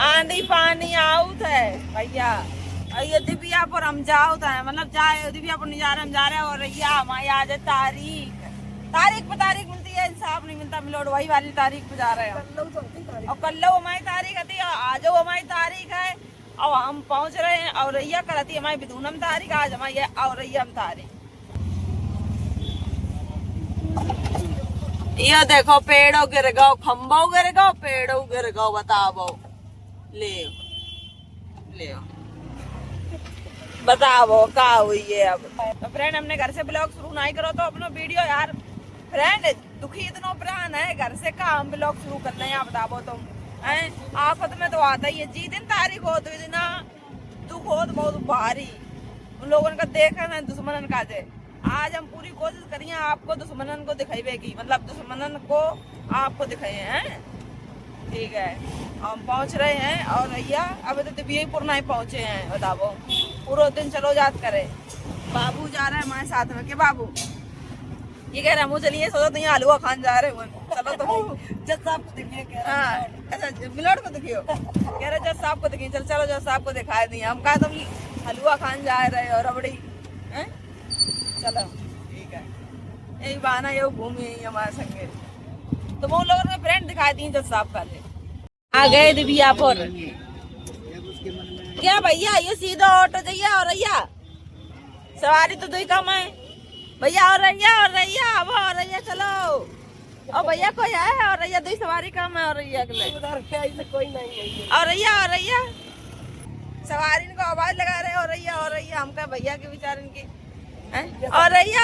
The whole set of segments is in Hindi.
आंधी पानी आउत है भैया। ये दिव्यापुर हम जाओ था, मतलब जाए दिव्यापुर नहीं जा रहे, हम जा रहे हैं। और भैया हमारी आज है तारीख, तारीख पे तारीख मिलती है, इंसाफ नहीं मिलता। मिलोड वही वाली तारीख पे जा रहे हैं और कल हमारी तारीख थी, आज हमारी तारीख है और हम पहुंच रहे हैं। औरैया कल थी हमारी बिधूनम तारीख, आज हमारी औरैया में तारीख। ये देखो पेड़ों गिर गो, खम्बो गिर गो, पेड़ों गिर गो, बताओ ले ले बताओ का हुई है। अब तो फ्रेंड हमने घर से ब्लॉग शुरू नहीं करो तो अपना वीडियो यार। फ्रेंड दुखी इतना प्राण है, घर से का हम ब्लॉग शुरू करना है, बताओ तुम आफत में तो आता ही है। जी दिन तारीख हो तो दिन दुख हो तो बहुत भारी, उन लोगों का देखा ना दुश्मनन का दे। आज हम पूरी कोशिश करिए आपको दुश्मनन को दिखाई, मतलब दुश्मनन को आपको दिखाए हैं। ठीक है, हम पहुंच रहे हैं और भैया अभी तो दिव्यपुर नहीं पहुंचे हैं, बताओ पूरा दिन चलो जात करे। बाबू जा रहे हैं हमारे साथ में, के बाबू ये कह रहे हैं चलिए, सोचो तो यहाँ हलवा खान जा रहे हैं। चलो तो जज साहब को दिखिए, हाँ अच्छा मिलोड को दिखियो, कह रहे जज साहब को दिखिए। चल चलो जज साहब को दिखाए दिए, हम कहा तुम हलवा खान जा रहे और रबड़ी है। चलो ठीक है, यही बहाना ये घूमी हमारे संगे। तो वो लोगों ने फ्रेंड दिखाई दी जज साहब पहले आ गए दिव्यापुर। क्या भैया ये सीधा ऑटो चाहिए और भैया सवारी तो दो कम है भैया। और रैया अब और रैया चलो। और भैया कोई है और रैया दो सवारी कम है और रैया के लिए कोई नहीं है। और रैया सवारी को आवाज लगा रहे और रैया हम कह भैया के विचार इनकी और रैया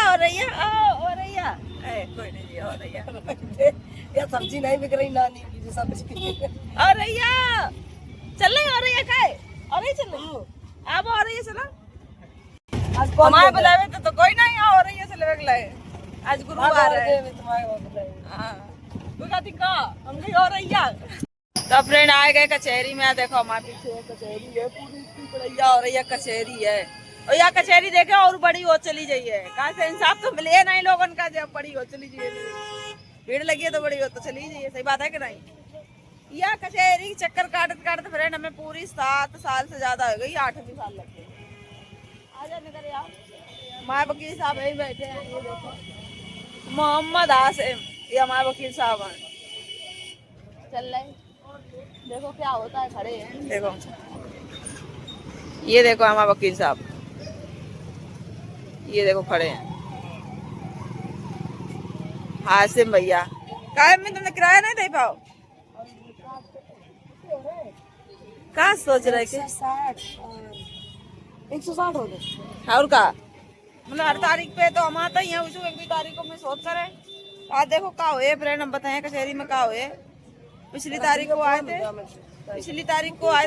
कोई नहीं और रैया या सब्जी नहीं बिक रही नानी की सब्जी। और रैया चल रही और रैया का और रही चल अब और रही चलो हमारे बुलावे तो कोई नहीं और रही है चले गए। आज गुरुवार है हम भी और रैया। तो फ्रेंड आए गए कचहरी में, देखो हमारे पीछे कचहरी है, पूरी और रैया कचहरी है। और यहाँ कचहरी देखे और बड़ी हो चली जाइए, कहाँ से इंसाफ तो मिले नहीं लोगों का, जब बड़ी हो चली जाइए। भीड़ लगी है तो बड़ी हो तो चली जाइए, सही बात है कि नहीं। यह कचहरी चक्कर काटते फ्रेंड हमें पूरी 7 साल से ज्यादा हो गई, 8 साल लग गए। आजा निकल यार, हमारे वकील साहब यही बैठे हैं, ये देखो मोहम्मद आसिम, ये हमारे वकील साहब हैं। चल रहे देखो क्या होता है, खड़े हैं देखो, ये देखो हमारे वकील साहब, ये देखो खड़े हैं आसिम भैया। काहे में तुमने किराया नहीं दे पाओ, कहा सोच रहे कि 160 हो गए और का मतलब हर तारीख पे तो हम आते ही हैं, उसको 1 तारीख को मैं सोच कर आज देखो का हुए फ्रेंड, हम बताए कचहरी में का हुए। पिछली तारीख को आए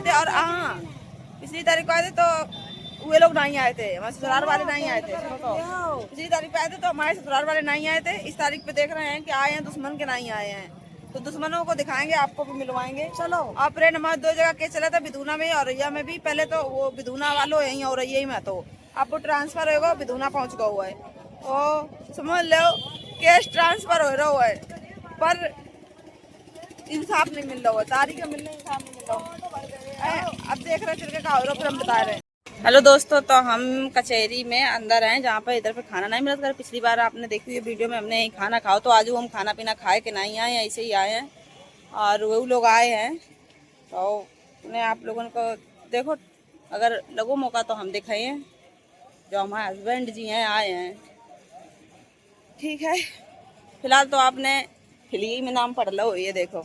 थे, और हाँ पिछली तारीख को आए थे तो वे लोग नहीं आए थे, हमारे ससुराल वाले नहीं आए थे। पिछली तारीख पे आए थे तो हमारे ससुराल वाले नहीं आए थे। इस तारीख पे देख रहे हैं कि आए हैं दुश्मन के नहीं आए हैं, तो दुश्मनों को दिखाएंगे, आपको भी मिलवाएंगे। चलो आप फ्रेंड हमारे 2 जगह केस चला था, बिधूना में और औरैया में भी। पहले तो वो बिधूना वालों यही औरैया में, तो आपको ट्रांसफर होगा बिधूना पहुंच गया हुआ है, तो समझ लो केस ट्रांसफर हो रहा है, पर इंसाफ नहीं मिल रहा, तारीख मिलने इंसाफ नहीं मिल रहा। अब देख रहे चल के का हो रहा, फिर हम बता रहे हैं। हेलो दोस्तों, तो हम कचहरी में अंदर हैं, जहाँ पर इधर पे खाना नहीं मिलता था। पिछली बार आपने देखी हुई वीडियो में हमने यही खाना खाओ, तो आज हम खाना पीना खाए कि नहीं आए, ऐसे ही आए हैं। और वो लोग आए हैं तो उन्हें आप लोगों को देखो, अगर लगो मौका तो हम दिखाइए। जो हमारे हस्बैंड जी हैं आए हैं, ठीक है। फिलहाल तो आपने ठिलिया में नाम पढ़ लो, ये देखो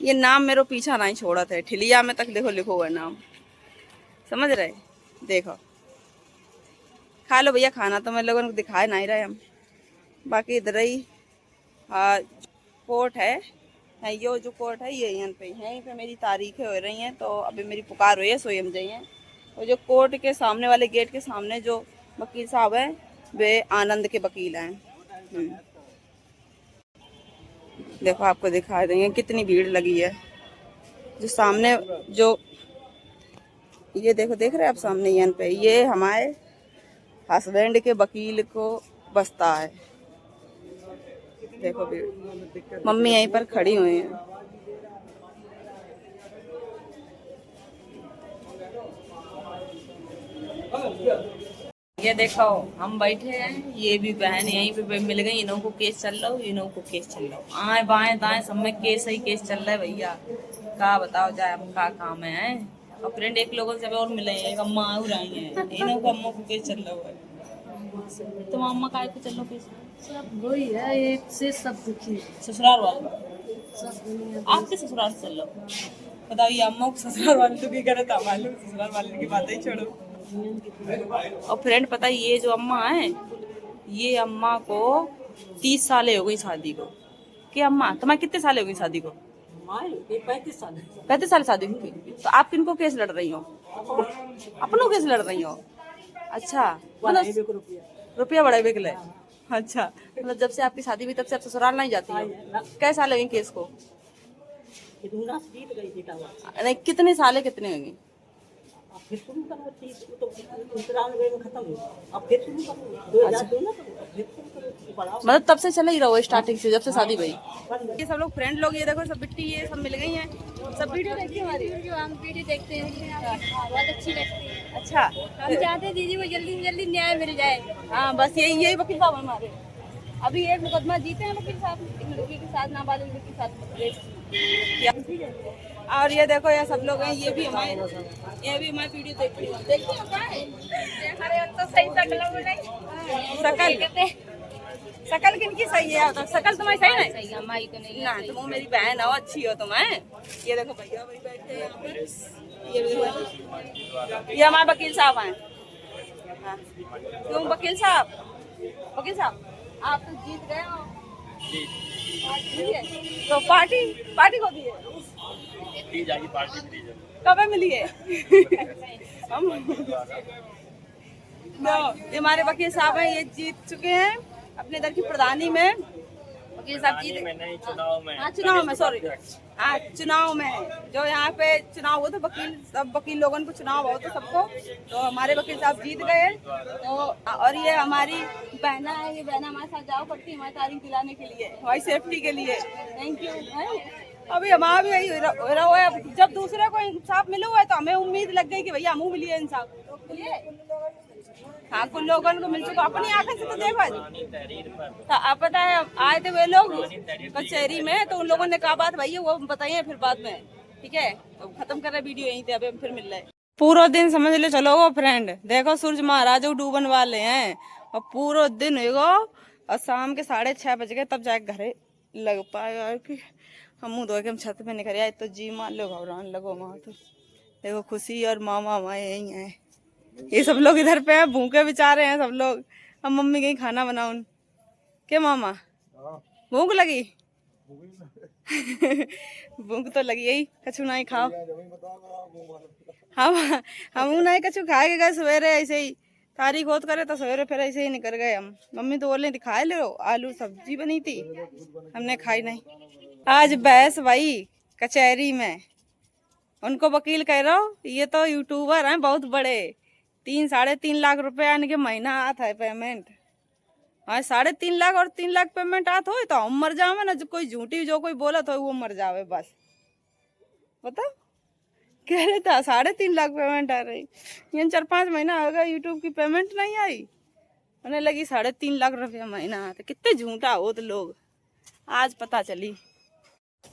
ये नाम मेरे पीछा नहीं छोड़ा था, ठिलिया में तक देखो लिखो हुआ नाम, समझ रहे। देखो खा लो भैया खाना, तो मैं लोगों को दिखाए नहीं रहे हम। बाकी इधर ही कोर्ट है, ये जो कोर्ट है ये यहाँ पे मेरी तारीखें हो रही हैं, तो अभी मेरी पुकार हुई है, सोई हम जाइए। और जो कोर्ट के सामने वाले गेट के सामने जो वकील साहब हैं, वे आनंद के वकील हैं। देखो आपको दिखा देंगे कितनी भीड़ लगी है। जो सामने जो ये देखो, देख रहे हैं आप सामने यहाँ पे, ये हमारे हस्बैंड के वकील को बसता है। देखो भीड़, मम्मी यहीं पर खड़ी हुई हैं। ये देखो हम बैठे हैं, ये भी बहन यहीं पे मिल गई, इन्हों को केस चल रहा हो, इन्हों को केस चल रहा हो, आए बाएं दाएं सब में केस ही केस चल रहा है भैया। का बताओ जाए हम का काम है। और फ्रेंड एक लोगों से और मिले हैं, एक अम्मा और आई हैं, इन्हों को अम्मा को केस चल रहा है। तुम अम्मा का को चल रहा केस? सब वही है, एक से सब दुखी। ससुराल वाले आपके ससुराल से चल रहा हो? बताओ ये अम्मा को ससुराल वाले तो की करे था मालूम, ससुराल वाले की बात ही छोड़ो। और फ्रेंड पता है ये जो अम्मा है, ये अम्मा को 30 साल हो गई शादी को। क्या अम्मा तुम्हारे कितने साल हो गई शादी को? 35 साल। 35 साल शादी की। तो आप किनको केस लड़ रही हो? अपनों केस लड़ रही हो? अच्छा मतलब रुपया बड़ा बिक ले। अच्छा मतलब जब से आपकी शादी हुई तब से आप ससुराल नहीं जाती हो? कैसे साल लगे केस को? नहीं कितने साल है, कितने होंगे? मतलब तब से चले ही रहो स्टार्टिंग से, जब से शादी हुई। ये सब लोग फ्रेंड लोग, ये देखो सब बिट्टी ये सब मिल गई हैं। सब वीडियो देखती है हमारी? हम वीडियो देखते हैं, बहुत अच्छी लगती है। अच्छा हम चाहते हैं दीदी को जल्दी से जल्दी न्याय मिल जाए। हाँ बस यही वकील साहब हमारे अभी एक मुकदमा जीते हैं वकील साहब, एक लड़की के साथ, नाबालिग लड़की के साथ। और ये देखो ये सब लोग हैं, ये भी हमारे वीडियो देखती है। शकल किनकी सही है? शकल तुम्हारी सही नहीं? हमारी तो नहीं ना तुम मेरी बहन हो, अच्छी हो तुम। ये देखो भैया भाई बैठे हैं यहाँ पे। ये देखो ये हमारे वकील साहब हैं। हाँ। क्यों वकील साहब आप तो जीत गए हो। ठीक है तो पार्टी को दी है, कब मिली है? हम ये हमारे वकील साहब हैं, ये जीत चुके हैं अपने इधर की प्रधानी में। वकील साहब जीत गए चुनाव में, सॉरी हाँ चुनाव में, जो यहाँ पे चुनाव हुआ तो सब वकील लोगों को चुनाव हो तो सबको, तो हमारे वकील साहब जीत गए। तो और ये हमारी बहना है, ये बहना हमारे साथ जाओ पड़ती है हमारी तारीख दिलाने के लिए, हमारी सेफ्टी के लिए। Thank you. अभी हमारा भी यही रहा है, जब दूसरे को इंसाफ मिला हुआ है तो हमें उम्मीद लग गई कि भैया हमें मिलिए इंसाफ। हाँ कुछ लोगों को मिल चुका, अपनी आंखें से तो देखा। तो आप पता है आए थे वे लोग कचहरी में, तो उन लोगों ने कहा बात भैया वो बताइए फिर बाद में, ठीक है? तो खत्म कर रहे वीडियो यहीं थे, अभी हम फिर मिल रहे। पूरा दिन समझ ले चलो वो फ्रेंड, देखो सूरज महाराज डूबन वाले हैं और पूरा दिन होगा और शाम के 6:30 बज गए तब जाके घरे लग पाएगा कि हम मुँह धो के हम छत पे निकल आए। तो जी मान लो घबराने लगो वहाँ। तो देखो खुशी और मामा हमारे यही हैं, ये सब लोग इधर पे हैं, भूखे बेचारे हैं सब लोग। हम मम्मी कहीं खाना बनाऊं के मामा? भूख लगी? भूख तो लगी यही, कछु नहीं खाओ। हम नहीं कछु खाए गए सवेरे, ऐसे ही तारीख होत करे तो सवेरे फिर ऐसे ही निकल गए हम। मम्मी तो बोले दिखाए ले, आलू सब्जी बनी थी, हमने खाई नहीं। आज बहस भाई कचहरी में, उनको वकील कह रहा हो ये तो यूट्यूबर हैं बहुत बड़े, 3-3.5 लाख रुपया इनके महीना आता है पेमेंट। हाँ 3.5 लाख और 3 लाख पेमेंट आता हो तो हम मर जावे ना, जो कोई झूठी जो कोई बोला तो वो मर जावे बस। बताओ कह रहे था 3.5 लाख पेमेंट आ रही, ये 4-5 महीना हो गया यूट्यूब की पेमेंट नहीं आई, उन्हें लगी 3.5 लाख रुपया महीना आता। कितने झूठा हो तो लोग, आज पता चली।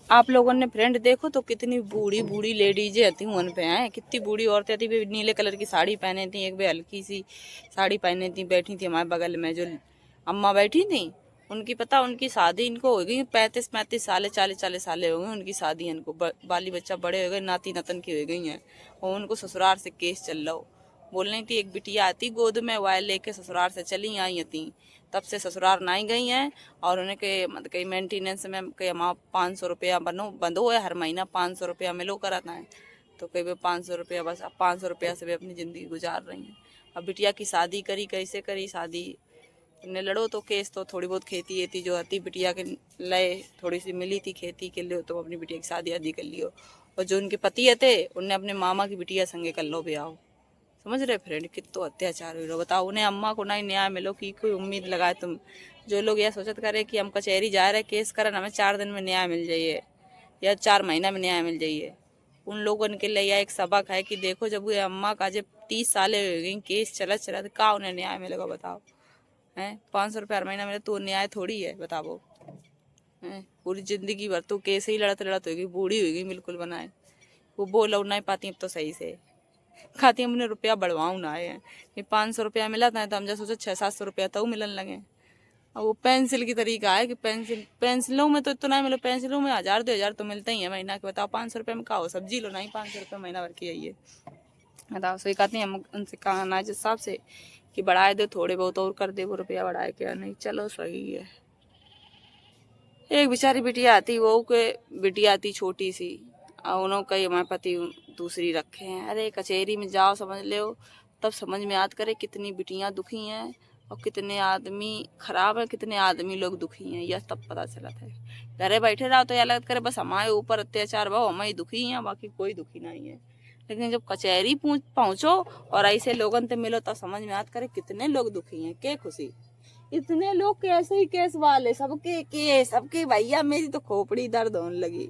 आप लोगों ने फ्रेंड देखो तो कितनी बूढ़ी बूढ़ी लेडीजें आती उन पे हैं, कितनी बूढ़ी औरतें थी, नीले कलर की साड़ी पहने थी, एक भी हल्की सी साड़ी पहने थी, बैठी थी हमारे बगल में जो अम्मा बैठी थी। उनकी पता उनकी शादी इनको हो गई 35 साल, 40 साल हो गए उनकी शादी, इनको बाली बच्चा बड़े हो गए, नाती नतन की हो गई हैं, और उनको ससुराल से केस चल रहा हो। बोल रही थी एक बिटिया आती गोद में, वायल लेके ससुराल से चली आई थी, तब से ससुराल नहीं गई हैं। और उन्हें के मतलब कहीं मेंटेनेंस में कहीं हमारा 500 रुपया बंदो है, हर महीना 500 रुपया मिलो करता है, तो कई वे 500 रुपया बस, अब 500 रुपया से वे अपनी ज़िंदगी गुजार रही हैं। अब बिटिया की शादी करी, कैसे करी शादी, ने लड़ो तो केस तो थोड़ी बहुत खेती थी जो आती बिटिया के लय थोड़ी सी मिली थी खेती के लिए, तो अपनी बिटिया की शादी आदि कर लियो। और जो उनके पति थे उनने अपने मामा की बिटिया संगे कर लो ब्याह। समझ रहे फ्रेंड कितना अत्याचार हो रहा, बताओ। उन्हें अम्मा को नहीं न्याय मिलो की कोई उम्मीद लगाए तुम? जो लोग यह सोचत करे कि हम कचहरी जा रहे केस करन, हमें 4 दिन में न्याय मिल जाइए या 4 महीना में न्याय मिल जाइए, उन लोगों के लिए एक सबक है कि देखो जब ये अम्मा का जब 30 साल हो गई केस चला तो का उन्हें न्याय मिलेगा बताओ हैं। 500 रुपये हर महीना मिले तो न्याय थोड़ी है बताओ हैं। पूरी जिंदगी भर तो केस ही लड़त होगी, बूढ़ी होगी बिल्कुल बनाए वो बोल नहीं पाती अब तो सही से खाती हमने रुपया बढ़वाऊँ ना है। 500 रुपया मिला था तो हम जैसे सोचो 600-700 रुपया तो मिलन लगे। और वो पेंसिल की तरीका है कि पेंसिलों में तो इतना मिलो, पेंसिलों में 1000-2000 तो मिलते ही है महीना के। बताओ 500 रुपये में का हो सब्जी लो नहीं 500 रुपये महीना भर की है। बताओ सही कहती हैं। हम उनसे कहा ना जिस हिसाब से कि बढ़ाए दे थोड़े बहुत और कर दे, वो रुपया बढ़ाए क्या नहीं। चलो सही है। एक बेचारी बिटिया आती वो के बिटिया आती छोटी सी और उन्होंने कही हमारे पति दूसरी रखे हैं। अरे कचहरी में जाओ समझ लो तब समझ में याद करे कितनी बिटियां दुखी हैं और कितने आदमी खराब है, कितने आदमी लोग दुखी हैं, यह तब पता चला था। घरे बैठे रहो तो यह लगता करे बस हमारे ऊपर अत्याचार भाव हम ही दुखी हैं, बाकी कोई दुखी नहीं है। लेकिन जब कचहरी पहुंचो और ऐसे लोगों से मिलो तब समझ में याद करे कितने लोग दुखी हैं। के खुशी इतने लोग कैसे ही केस वाले सबके भैया मेरी तो खोपड़ी दर्द होने लगी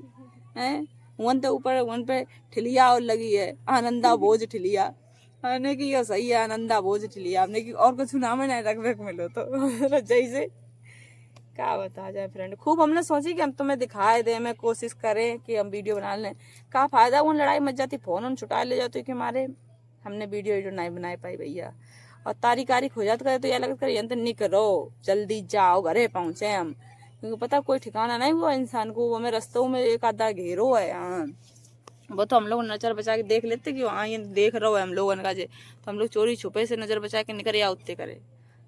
है। वन तो ऊपर वन पे ठिलिया और लगी है आनंदा बोझ ठिलिया हमने की यो सही है आनंदा बोझ ठिलिया हमने की और कुछ नाम नहीं रख मिलो तो जैसे क्या बता जाए फ्रेंड। खूब हमने सोची कि हम तुम्हें दिखाए दे, मैं कोशिश करें कि हम वीडियो बना लें। क्या फायदा उन लड़ाई मच जाती, फोन उन छुटा ले जाती कि हमारे हमने वीडियो नहीं बना पाई भैया। और तारीख हो जाता करे तो यह लगता करे यंत्र नहीं करो जल्दी जाओ घरे पहुंचे हम, क्योंकि पता कोई ठिकाना नहीं हुआ इंसान को। हमें रास्तों में एक आधा घेरो है हाँ, वो तो हम लोग नजर बचा के देख लेते कि हाँ ये देख रहा है हम लोगों का जे, तो हम लोग चोरी छुपे से नजर बचा के निकल या उत्ते करे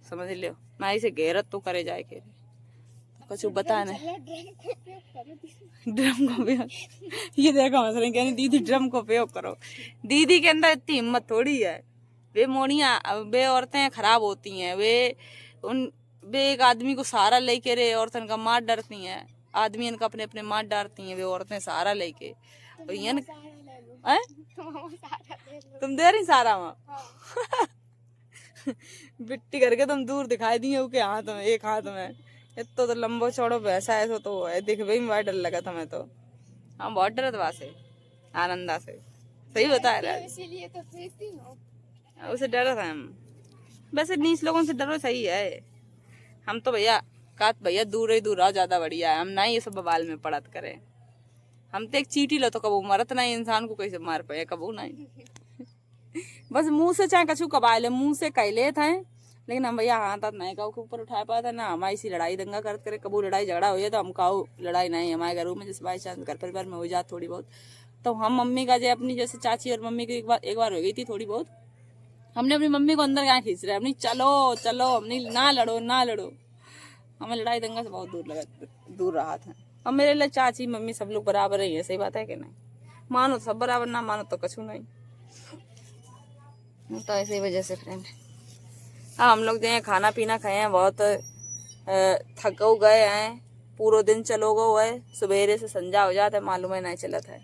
समझ लो ना इसे घेरत तो करे जाए के कुछ बता नहीं। ड्रम को उपयोग ये देखो हंस रही कहनी दीदी ड्रम को उपयोग करो। दीदी के अंदर इतनी हिम्मत थोड़ी है। वे मोड़ियाँ वे औरतें खराब होती हैं, वे एक आदमी को सहारा लेके रे औरतन का मार डरती हैं, आदमी इनका अपने अपने मार डारती हैं, वे औरतें सहारा लेके तुम दे रही सहारा वहाँ बिट्टी करके तुम दूर दिखाई दिए के हाथ में एक हाथ में इतो तो लंबो चौड़ो वैसा ऐसा तो है दिख भाई मुझे डर लगा तुम्हें तो। हम बहुत डरत वहां से आनंदा से सही बता रहा है इसीलिए तो भेजती हूँ उसे डर था हम। वैसे नीच लोगों से डरो सही है। हम तो भैया दूर ही दूर रहो ज्यादा बढ़िया है। हम ना ये सब बवाल में पड़त करें। हम तो एक चीटी लो तो कबू मरत नहीं इंसान को कैसे मार पाए कबू नहीं बस मुंह से चाहे कछु कबा ले मुंह से कह ले थे, लेकिन हम भैया हाथ नहीं का ऊपर उठा पाता ना हमारी सी लड़ाई दंगा करते करे। कबू लड़ाई झगड़ा हो जाए तो हम काऊ लड़ाई नहीं हमारे घरों में जैसे बाई चांस घर परिवार में हो जाए थोड़ी बहुत तो हम मम्मी का जो अपनी जैसे चाची और मम्मी की एक बार हो गई थी थोड़ी बहुत, हमने अपनी मम्मी को अंदर यहाँ खींच रहे अपनी चलो हमने ना लड़ो। हमें लड़ाई दंगा से बहुत दूर रहा था। और मेरे लिए चाची मम्मी सब लोग बराबर ही है। सही बात है कि नहीं? मानो सब बराबर ना मानो तो कछु नहीं। तो ऐसे वजह से फ्रेंड हाँ हम लोग जो है खाना पीना खाए हैं, बहुत थक गए हैं, पूरा दिन चलो गए है, सवेरे से संजा हो जाता है मालूम है नहीं चलत है।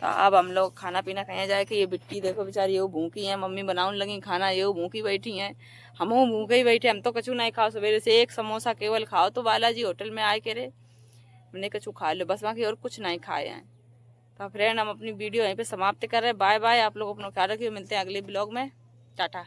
तो अब हम लोग खाना पीना खाए जाए कि ये बिट्टी देखो बेचारी ये भूखी है, मम्मी बनाने लगी खाना ये भूखी बैठी हैं, हम भूखे ही बैठे। हम तो कछु नहीं खाओ सवेरे से एक समोसा केवल खाओ तो बालाजी होटल में आए के रे हमने कछु खा लो बस बाकी और कुछ नहीं खाए हैं। तो फ्रेंड हम अपनी वीडियो यहीं पे समाप्त कर रहे हैं। Bye bye. आप लोग अपना ख्याल रखिए, मिलते हैं अगले ब्लॉग में। टाटा।